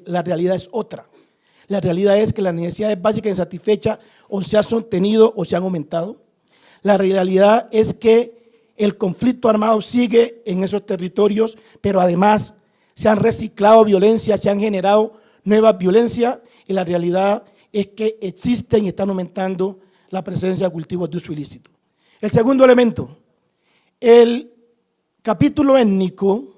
la realidad es otra. La realidad es que las necesidades básicas insatisfechas o se han sostenido o se han aumentado. La realidad es que el conflicto armado sigue en esos territorios, pero además se han reciclado violencia, se han generado nuevas violencias, y la realidad es que existen y están aumentando la presencia de cultivos de uso ilícito. El segundo elemento, el capítulo étnico,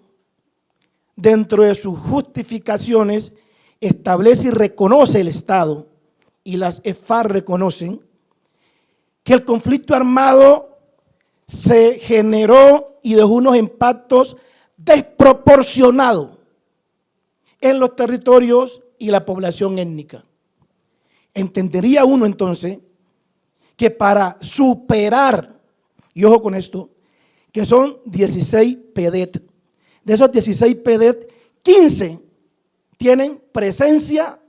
dentro de sus justificaciones, establece y reconoce el Estado, y las FARC reconocen, que el conflicto armado se generó y dejó unos impactos desproporcionados en los territorios y la población étnica. Entendería uno entonces que para superar, y ojo con esto, que son 16 PEDET, de esos 16 PEDET, 15 tienen presencia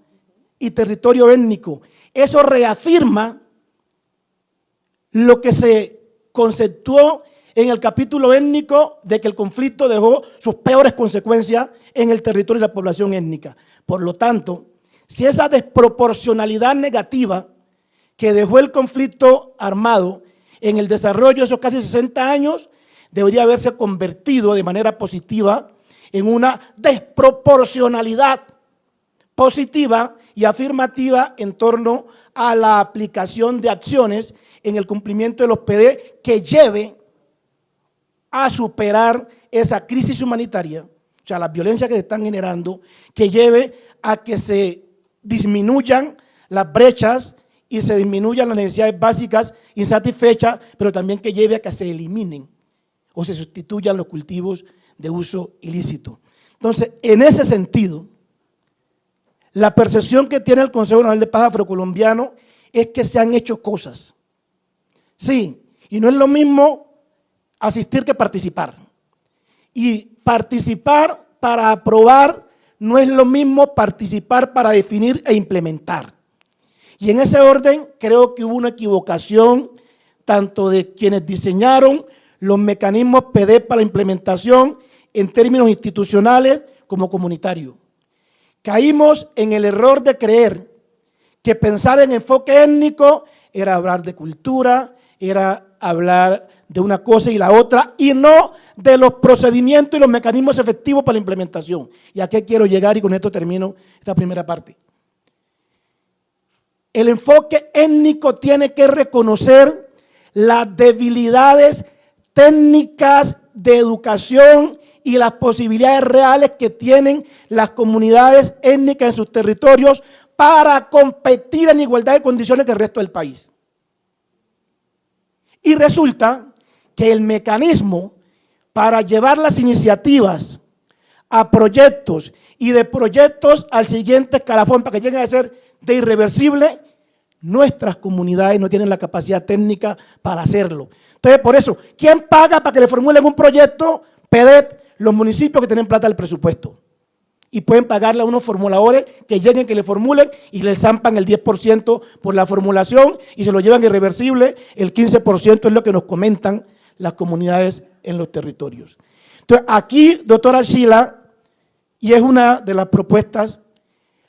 y territorio étnico. Eso reafirma lo que se conceptuó en el capítulo étnico de que el conflicto dejó sus peores consecuencias en el territorio y la población étnica. Por lo tanto, si esa desproporcionalidad negativa que dejó el conflicto armado en el desarrollo de esos casi 60 años, debería haberse convertido de manera positiva en una desproporcionalidad positiva y afirmativa en torno a la aplicación de acciones en el cumplimiento de los PD que lleve a superar esa crisis humanitaria, o sea, las violencias que se están generando, que lleve a que se disminuyan las brechas y se disminuyan las necesidades básicas insatisfechas, pero también que lleve a que se eliminen o se sustituyan los cultivos de uso ilícito. Entonces, en ese sentido, la percepción que tiene el Consejo Nacional de Paz Afrocolombiano es que se han hecho cosas. Sí, y no es lo mismo asistir que participar. Y participar para aprobar no es lo mismo participar para definir e implementar. Y en ese orden creo que hubo una equivocación tanto de quienes diseñaron los mecanismos PD para la implementación en términos institucionales como comunitarios. Caímos en el error de creer que pensar en enfoque étnico era hablar de cultura, era hablar de una cosa y la otra, y no de los procedimientos y los mecanismos efectivos para la implementación. ¿Y a qué quiero llegar? Y con esto termino esta primera parte. El enfoque étnico tiene que reconocer las debilidades técnicas de educación y las posibilidades reales que tienen las comunidades étnicas en sus territorios para competir en igualdad de condiciones que el resto del país. Y resulta que el mecanismo para llevar las iniciativas a proyectos y de proyectos al siguiente escalafón para que lleguen a ser de irreversible, nuestras comunidades no tienen la capacidad técnica para hacerlo. Entonces, por eso, ¿quién paga para que le formulen un proyecto? PEDET, los municipios que tienen plata del presupuesto. Y pueden pagarle a unos formuladores que lleguen, que le formulen y le zampan el 10% por la formulación y se lo llevan irreversible, el 15% es lo que nos comentan las comunidades en los territorios. Entonces, aquí, doctora Sheila, y es una de las propuestas,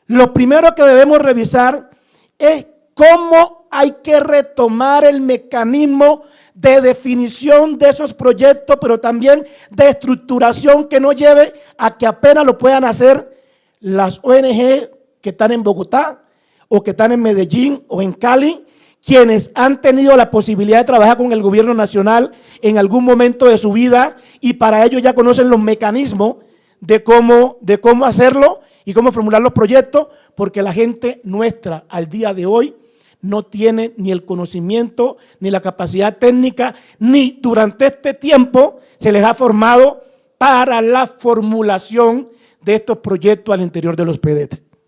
lo primero que debemos revisar es cómo hay que retomar el mecanismo de definición de esos proyectos, pero también de estructuración que no lleve a que apenas lo puedan hacer las ONG que están en Bogotá o que están en Medellín o en Cali, quienes han tenido la posibilidad de trabajar con el gobierno nacional en algún momento de su vida y para ello ya conocen los mecanismos de cómo hacerlo y cómo formular los proyectos, porque la gente nuestra al día de hoy no tiene ni el conocimiento, ni la capacidad técnica, ni durante este tiempo se les ha formado para la formulación de estos proyectos al interior de los PEDET.